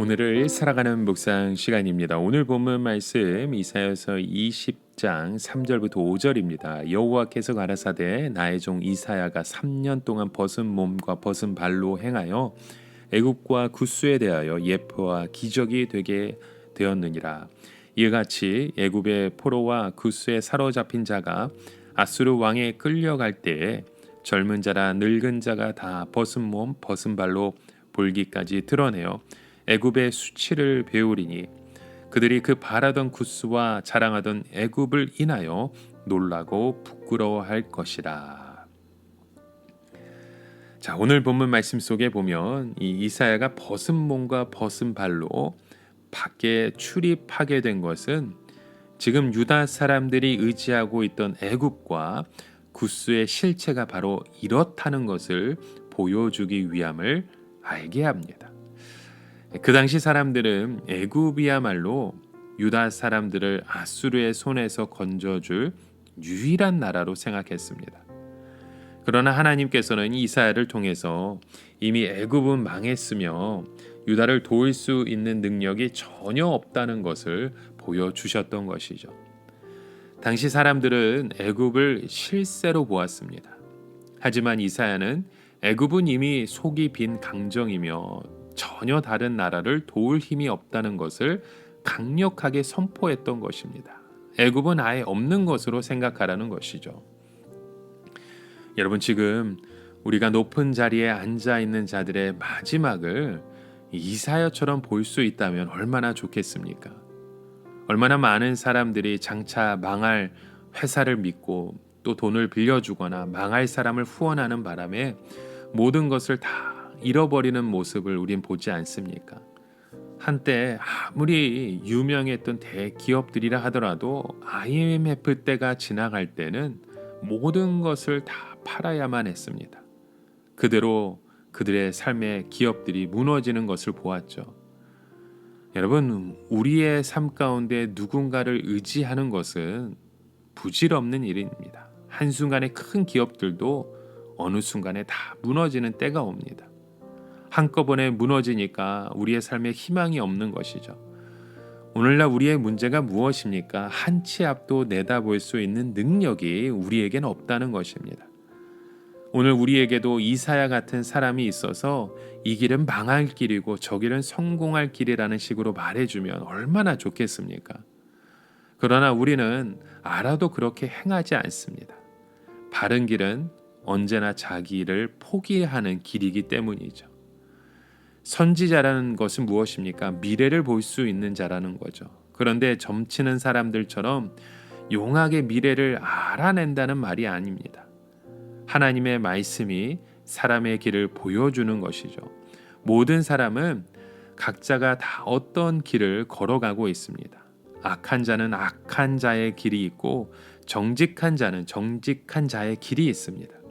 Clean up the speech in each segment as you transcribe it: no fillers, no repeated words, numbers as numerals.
오늘을 살아가는 묵상 시간입니다. 오늘 본문 말씀 이사야서 20장 3절부터 5절입니다. 여호와께서 가라사대 나의 종 이사야가 3년 동안 벗은 몸과 벗은 발로 행하여 애굽과 구스에 대하여 예표와 기적이 되게 되었느니라. 이와 같이 애굽의 포로와 구스에 사로잡힌 자가 아수르 왕에 끌려갈 때에 젊은 자라 늙은 자가 다 벗은 몸 벗은 발로 볼기까지 드러내어 애굽의 수치를 배우리니 그들이 그 바라던 구스와 자랑하던 애굽을 인하여 놀라고 부끄러워할 것이라. 자, 오늘 본문 말씀 속에 보면 이 이사야가 벗은 몸과 벗은 발로 밖에 출입하게 된 것은 지금 유다 사람들이 의지하고 있던 애굽과 구스의 실체가 바로 이렇다는 것을 보여주기 위함을 알게 합니다. 그 당시 사람들은 애굽이야말로 유다 사람들을 아수르의 손에서 건져줄 유일한 나라로 생각했습니다. 그러나 하나님께서는 이사야를 통해서 이미 애굽은 망했으며 유다를 도울 수 있는 능력이 전혀 없다는 것을 보여주셨던 것이죠. 당시 사람들은 애굽을 실세로 보았습니다. 하지만 이사야는 애굽은 이미 속이 빈 강정이며 전혀 다른 나라를 도울 힘이 없다는 것을 강력하게 선포했던 것입니다. 애굽은 아예 없는 것으로 생각하라는 것이죠. 여러분, 지금 우리가 높은 자리에 앉아 있는 자들의 마지막을 이사야처럼 볼 수 있다면 얼마나 좋겠습니까? 얼마나 많은 사람들이 장차 망할 회사를 믿고 또 돈을 빌려주거나 망할 사람을 후원하는 바람에 모든 것을 다 잃어버리는 모습을 우린 보지 않습니까? 한때 아무리 유명했던 대기업들이라 하더라도 IMF 때가 지나갈 때는 모든 것을 다 팔아야만 했습니다. 그대로 그들의 삶의 기업들이 무너지는 것을 보았죠. 여러분, 우리의 삶 가운데 누군가를 의지하는 것은 부질없는 일입니다. 한순간에 큰 기업들도 어느 순간에 다 무너지는 때가 옵니다. 한꺼번에 무너지니까 우리의 삶에 희망이 없는 것이죠. 오늘날 우리의 문제가 무엇입니까? 한 치 앞도 내다볼 수 있는 능력이 우리에겐 없다는 것입니다. 오늘 우리에게도 이사야 같은 사람이 있어서 이 길은 망할 길이고 저 길은 성공할 길이라는 식으로 말해주면 얼마나 좋겠습니까? 그러나 우리는 알아도 그렇게 행하지 않습니다. 바른 길은 언제나 자기를 포기하는 길이기 때문이죠. 선지자라는 것은 무엇입니까? 미래를 볼 수 있는 자라는 거죠. 그런데 점치는 사람들처럼 용하게 미래를 알아낸다는 말이 아닙니다. 하나님의 말씀이 사람의 길을 보여주는 것이죠. 모든 사람은 각자가 다 어떤 길을 걸어가고 있습니다. 악한 자는 악한 자의 길이 있고 정직한 자는 정직한 자의 길이 있습니다.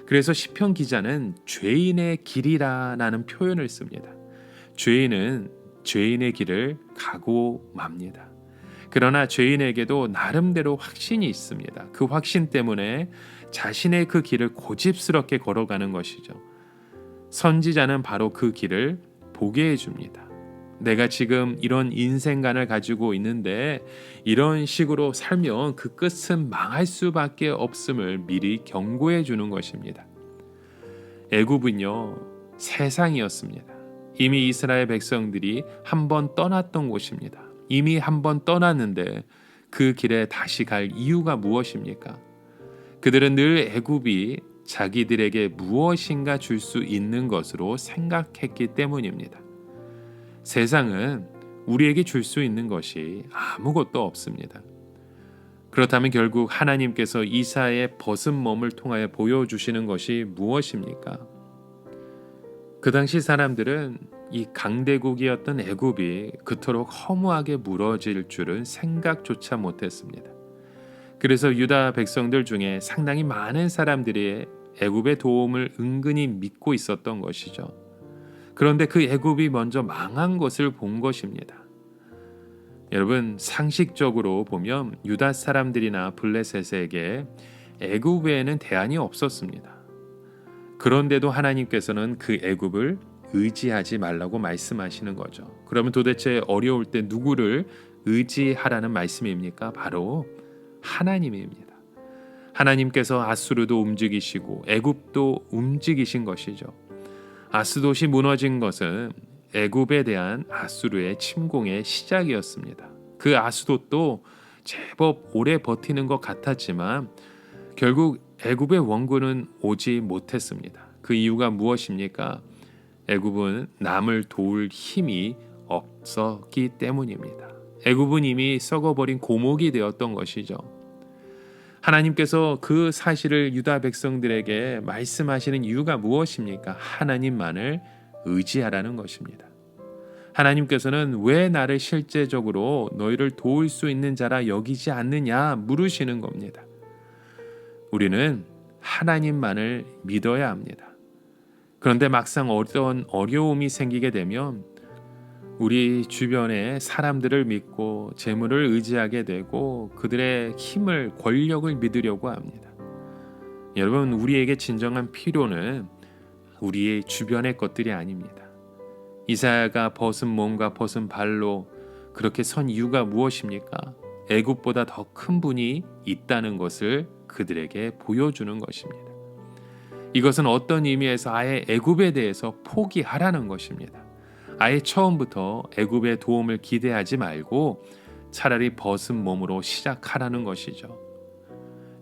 그래서 시편 기자는 죄인의 길이라는 표현을 씁니다. 죄인은 죄인의 길을 가고 맙니다. 그러나 죄인에게도 나름대로 확신이 있습니다. 그 확신 때문에 자신의 그 길을 고집스럽게 걸어가는 것이죠. 선지자는 바로 그 길을 보게 해줍니다. 내가 지금 이런 인생관을 가지고 있는데 이런 식으로 살면 그 끝은 망할 수밖에 없음을 미리 경고해 주는 것입니다. 애굽은요, 세상이었습니다. 이미 이스라엘 백성들이 한번 떠났던 곳입니다. 이미 한번 떠났는데 그 길에 다시 갈 이유가 무엇입니까? 그들은 늘 애굽이 자기들에게 무엇인가 줄 수 있는 것으로 생각했기 때문입니다. 세상은 우리에게 줄 수 있는 것이 아무것도 없습니다. 그렇다면 결국 하나님께서 이사야의 벗은 몸을 통하여 보여주시는 것이 무엇입니까? 그 당시 사람들은 이 강대국이었던 애굽이 그토록 허무하게 무너질 줄은 생각조차 못했습니다. 그래서 유다 백성들 중에 상당히 많은 사람들이 애굽의 도움을 은근히 믿고 있었던 것이죠. 그런데 그 애굽이 먼저 망한 것을 본 것입니다. 여러분, 상식적으로 보면 유다 사람들이나 블레셋에게 애굽 외에는 대안이 없었습니다. 그런데도 하나님께서는 그 애굽을 의지하지 말라고 말씀하시는 거죠. 그러면 도대체 어려울 때 누구를 의지하라는 말씀입니까? 바로 하나님입니다. 하나님께서 아수르도 움직이시고 애굽도 움직이신 것이죠. 아스돗이 무너진 것은 애굽에 대한 아수르의 침공의 시작이었습니다. 그 아스돗도 제법 오래 버티는 것 같았지만 결국 애굽의 원군은 오지 못했습니다. 그 이유가 무엇입니까? 애굽은 남을 도울 힘이 없었기 때문입니다. 애굽은 이미 썩어버린 고목이 되었던 것이죠. 하나님께서 그 사실을 유다 백성들에게 말씀하시는 이유가 무엇입니까? 하나님만을 의지하라는 것입니다. 하나님께서는 왜 나를 실제적으로 너희를 도울 수 있는 자라 여기지 않느냐 물으시는 겁니다. 우리는 하나님만을 믿어야 합니다. 그런데 막상 어떤 어려움이 생기게 되면 우리 주변의 사람들을 믿고 재물을 의지하게 되고 그들의 힘을, 권력을 믿으려고 합니다. 여러분, 우리에게 진정한 필요는 우리의 주변의 것들이 아닙니다. 이사야가 벗은 몸과 벗은 발로 그렇게 선 이유가 무엇입니까? 애굽보다 더 큰 분이 있다는 것을 그들에게 보여주는 것입니다. 이것은 어떤 의미에서 아예 애굽에 대해서 포기하라는 것입니다. 아예 처음부터 애굽의 도움을 기대하지 말고 차라리 벗은 몸으로 시작하라는 것이죠.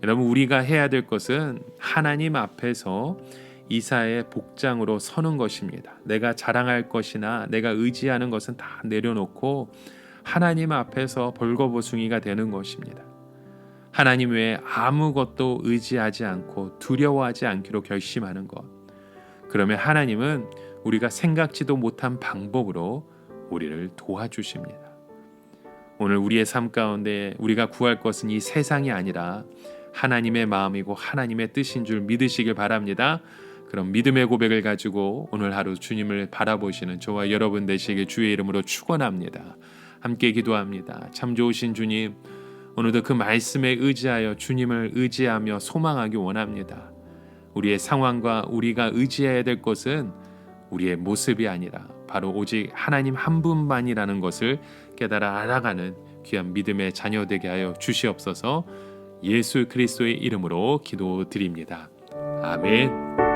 여러분, 우리가 해야 될 것은 하나님 앞에서 이사야의 복장으로 서는 것입니다. 내가 자랑할 것이나 내가 의지하는 것은 다 내려놓고 하나님 앞에서 벌거벗은이가 되는 것입니다. 하나님 외에 아무것도 의지하지 않고 두려워하지 않기로 결심하는 것. 그러면 하나님은 우리가 생각지도 못한 방법으로 우리를 도와주십니다. 오늘 우리의 삶 가운데 우리가 구할 것은 이 세상이 아니라 하나님의 마음이고 하나님의 뜻인 줄 믿으시길 바랍니다. 그럼 믿음의 고백을 가지고 오늘 하루 주님을 바라보시는 저와 여러분 되시길 주의 이름으로 축원합니다. 함께 기도합니다. 참 좋으신 주님, 오늘도 그 말씀에 의지하여 주님을 의지하며 소망하기 원합니다. 우리의 상황과 우리가 의지해야 될 것은 우리의 모습이 아니라 바로 오직 하나님 한 분만이라는 것을 깨달아 알아가는 귀한 믿음의 자녀 되게 하여 주시옵소서. 예수 그리스도의 이름으로 기도드립니다. 아멘.